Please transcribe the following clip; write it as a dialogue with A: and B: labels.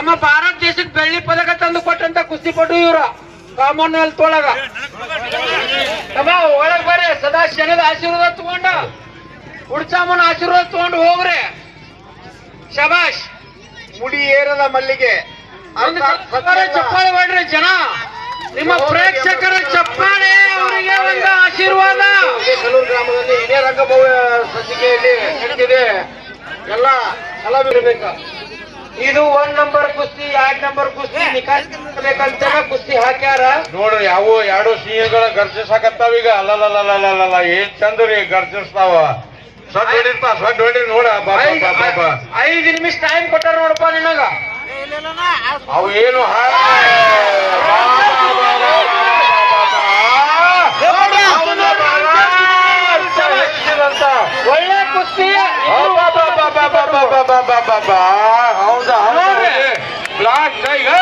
A: ನಮ್ಮ ಭಾರತ ದೇಶಕ್ಕೆ ಬೆಳ್ಳಿ ಪದಕ ತಂದು ಕೊಟ್ಟಂತ ಕುಸ್ತಿಪಟು ಇವ್ರ ಕಾಮನ್ವೆಲ್ತ್ ಒಳಗ. ಒಳಗ್ ಬರ್ರಿ, ಸದಾ ಶನದ ಆಶೀರ್ವಾದ ತಗೊಂಡ ಹುಡ್ಚಾಮನ ಆಶೀರ್ವಾದ ತಗೊಂಡು ಹೋಗ್ರಿ. ಶಬಾಷ್.
B: ಮುಡಿ ಏರದ ಮಲ್ಲಿಗೆ
A: ಚಪ್ಪಾಳೆ ಮಾಡ್ರಿ ಜನ, ನಿಮ್ಮ ಪ್ರೇಕ್ಷಕರ ಚಪ್ಪಾಳೆ ಅವರಿಗೆ ಒಂದು ಆಶೀರ್ವಾದ.
B: ಕಲೂರು ಗ್ರಾಮದಲ್ಲಿ ಇದೇ ರಂಗಭವ್ಯ ಸಂಚಿಕೆಯಲ್ಲಿ ನಡೆದಿದೆ. ಎಲ್ಲ ಕಲಾವಿರಬೇಕು.
A: ಇದು 1 ನಂಬರ್ ಕುಸ್ತಿ, 2 ನಂಬರ್ ಕುಸ್ತಿ ನಿಕಾಸ್ ಬೇಕಂತ ಕುಸ್ತಿ ಹಾಕ್ಯಾರ
C: ನೋಡ್ರಿ. ಅವು ಎರಡು ಸಿಂಹಗಳ ಗರ್ಜಿಸಾಕತ್ತಾವ ಈಗ. ಅಲ್ಲಲ್ಲ ಏನ್ ಚಂದ್ರಿ ಗರ್ಜಿಸ್ತಾವ. ಸಡ್ ಹೊಡಿರಿ ನೋಡ.
A: 5 ನಿಮಿಷ ಟೈಮ್ ಕೊಟ್ಟಾರ ನೋಡಪ್ಪ ನಿನಗ.
C: ಅವು ಏನು
A: ಒಳ್ಳೆ ಕುಸ್ತಿ.
C: ಹೌದಾ ಬ್ಲಾಕ್ ಟೈಗರ್.